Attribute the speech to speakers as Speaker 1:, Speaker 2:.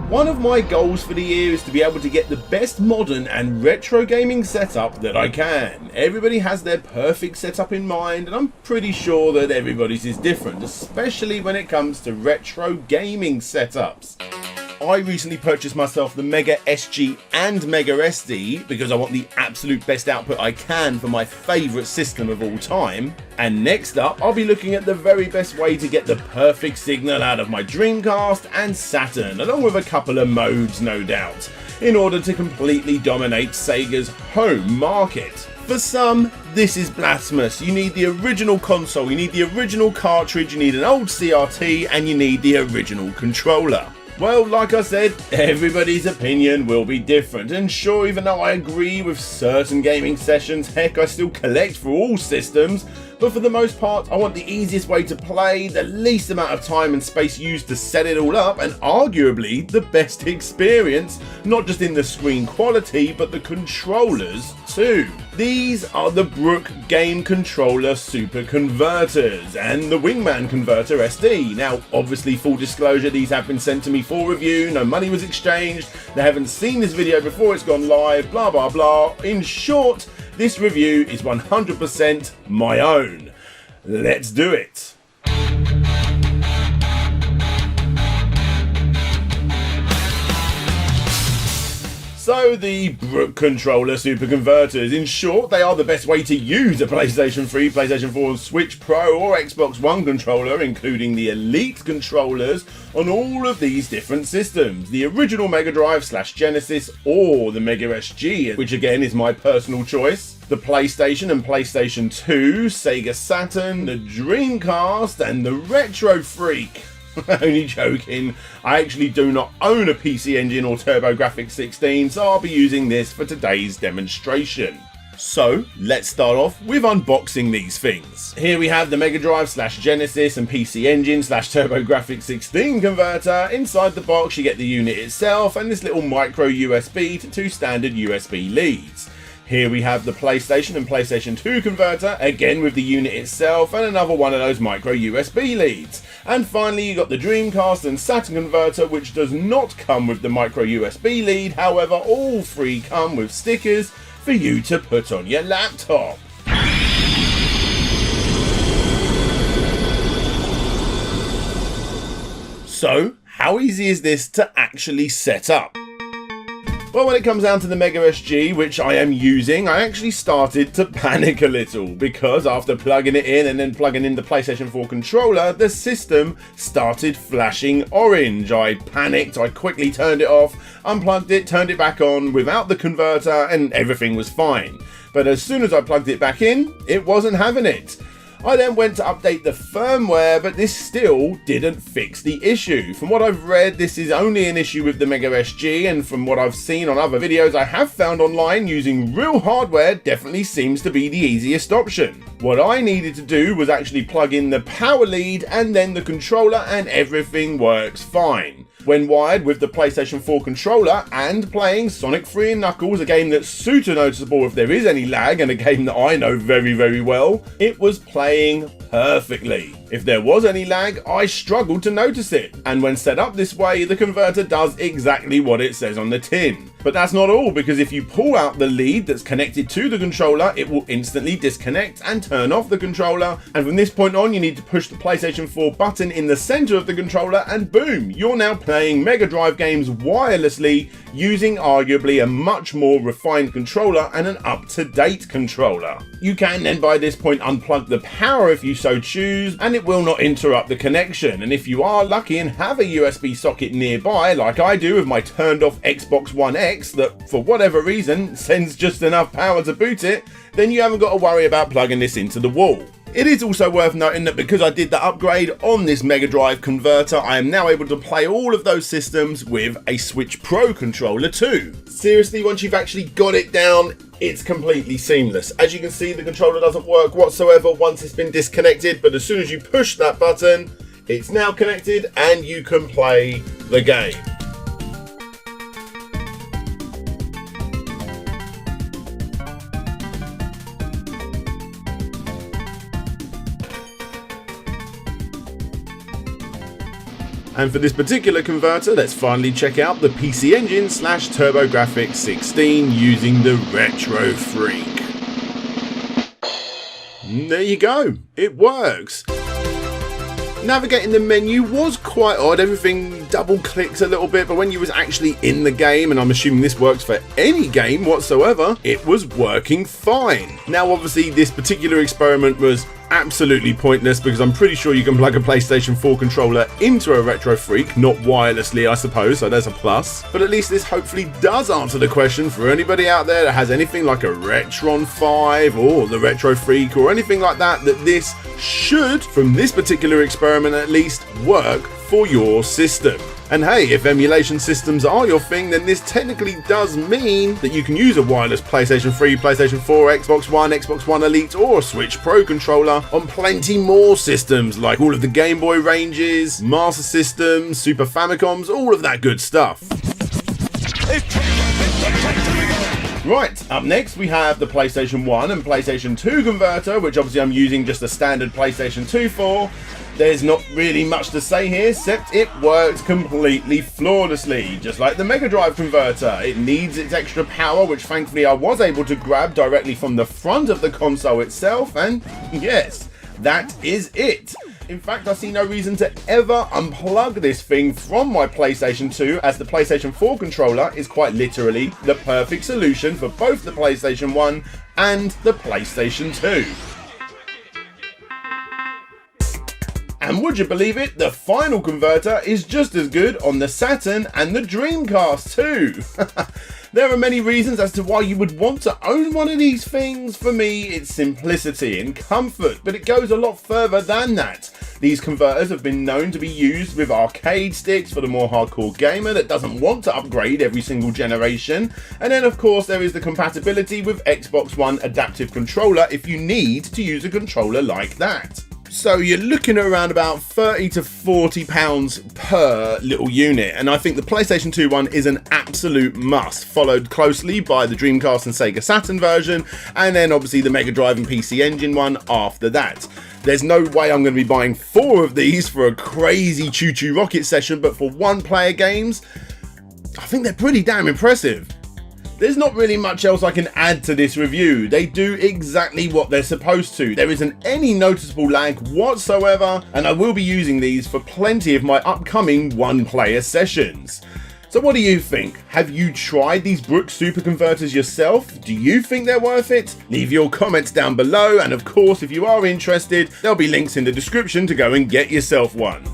Speaker 1: One of my goals for the year is to be able to get the best modern and retro gaming setup that I can. Everybody has their perfect setup in mind, and I'm pretty sure that everybody's is different, especially when it comes to retro gaming setups. I recently purchased myself the Mega SG and Mega SD because I want the absolute best output I can for my favourite system of all time. And next up, I'll be looking at the very best way to get the perfect signal out of my Dreamcast and Saturn, along with a couple of modes no doubt, in order to completely dominate Sega's home market. For some, this is blasphemous. You need the original console, you need the original cartridge, you need an old CRT, and you need the original controller. Well, like I said, everybody's opinion will be different, and sure, even though I agree with certain gaming sessions, heck, I still collect for all systems, but for the most part, I want the easiest way to play, the least amount of time and space used to set it all up, and arguably the best experience, not just in the screen quality, but the controllers too. These are the Brook Game Controller Super Converters and the WINGMAN Converter SD. Now, obviously, full disclosure, these have been sent to me for review, no money was exchanged, they haven't seen this video before it's gone live, blah blah blah. In short, this review is 100% my own. Let's do it. So the Brook Controller Super Converters, in short, they are the best way to use a PlayStation 3, PlayStation 4, Switch Pro or Xbox One controller, including the Elite controllers on all of these different systems. The original Mega Drive / Genesis or the Mega SG, which again is my personal choice. The PlayStation and PlayStation 2, Sega Saturn, the Dreamcast and the Retro Freak. Only joking, I actually do not own a PC Engine or TurboGrafx 16, so I'll be using this for today's demonstration. So let's start off with unboxing these things. Here we have the Mega Drive / Genesis and PC Engine / TurboGrafx 16 converter. Inside the box you get the unit itself and this little micro USB to two standard USB leads. Here we have the PlayStation and PlayStation 2 converter, again with the unit itself and another one of those micro USB leads. And finally you got the Dreamcast and Saturn converter, which does not come with the micro USB lead, however all three come with stickers for you to put on your laptop. So, how easy is this to actually set up? Well, when it comes down to the Mega SG, which I am using, I actually started to panic a little because after plugging it in and then plugging in the PlayStation 4 controller, the system started flashing orange. I panicked, I quickly turned it off, unplugged it, turned it back on without the converter, and everything was fine. But as soon as I plugged it back in, it wasn't having it. I then went to update the firmware, but this still didn't fix the issue. From what I've read, this is only an issue with the Mega SG, and from what I've seen on other videos I have found online, using real hardware definitely seems to be the easiest option. What I needed to do was actually plug in the power lead and then the controller, and everything works fine. When wired with the PlayStation 4 controller and playing Sonic 3 and Knuckles, a game that's super noticeable if there is any lag and a game that I know very, very well, it was playing perfectly. If there was any lag, I struggled to notice it. And when set up this way, the converter does exactly what it says on the tin. But that's not all, because if you pull out the lead that's connected to the controller, it will instantly disconnect and turn off the controller. And from this point on, you need to push the PlayStation 4 button in the center of the controller and boom, you're now playing Mega Drive games wirelessly using arguably a much more refined controller and an up-to-date controller. You can then by this point unplug the power if you so choose, and it will not interrupt the connection. And if you are lucky and have a USB socket nearby, like I do with my turned off Xbox One X that for whatever reason sends just enough power to boot it, then you haven't got to worry about plugging this into the wall. It is also worth noting that because I did the upgrade on this Mega Drive converter, I am now able to play all of those systems with a Switch Pro controller too. Seriously, once you've actually got it down, it's completely seamless. As you can see, the controller doesn't work whatsoever once it's been disconnected, but as soon as you push that button, it's now connected and you can play the game. And for this particular converter, let's finally check out the PC Engine / TurboGrafx 16 using the Retro Freak. And there you go, it works. Navigating the menu was quite odd, everything double clicked a little bit, but when you was actually in the game, and I'm assuming this works for any game whatsoever, it was working fine. Now obviously this particular experiment was absolutely pointless because I'm pretty sure you can plug a PlayStation 4 controller into a Retro Freak, not wirelessly I suppose, so there's a plus. But at least this hopefully does answer the question for anybody out there that has anything like a Retron 5 or the Retro Freak or anything like that, that this should, from this particular experiment at least, work for your system. And hey, if emulation systems are your thing, then this technically does mean that you can use a wireless PlayStation 3, PlayStation 4, Xbox One Elite or a Switch Pro controller on plenty more systems like all of the Game Boy ranges, Master Systems, Super Famicoms, all of that good stuff. Right, up next we have the PlayStation 1 and PlayStation 2 converter, which obviously I'm using just a standard PlayStation 2 for. There's not really much to say here, except it works completely flawlessly, just like the Mega Drive converter. It needs its extra power, which thankfully I was able to grab directly from the front of the console itself, and yes, that is it. In fact, I see no reason to ever unplug this thing from my PlayStation 2, as the PlayStation 4 controller is quite literally the perfect solution for both the PlayStation 1 and the PlayStation 2. And would you believe it, the final converter is just as good on the Saturn and the Dreamcast too. There are many reasons as to why you would want to own one of these things. For me, it's simplicity and comfort, but it goes a lot further than that. These converters have been known to be used with arcade sticks for the more hardcore gamer that doesn't want to upgrade every single generation. And then of course there is the compatibility with Xbox One adaptive controller if you need to use a controller like that. So you're looking at around about £30 to £40 per little unit, and I think the PlayStation 2 one is an absolute must, followed closely by the Dreamcast and Sega Saturn version, and then obviously the Mega Drive and PC Engine one after that. There's no way I'm going to be buying 4 of these for a crazy choo-choo rocket session, but for one player games, I think they're pretty damn impressive. There's not really much else I can add to this review. They do exactly what they're supposed to. There isn't any noticeable lag whatsoever, and I will be using these for plenty of my upcoming one-player sessions. So what do you think? Have you tried these Brook Super Converters yourself? Do you think they're worth it? Leave your comments down below, and of course if you are interested, there'll be links in the description to go and get yourself one.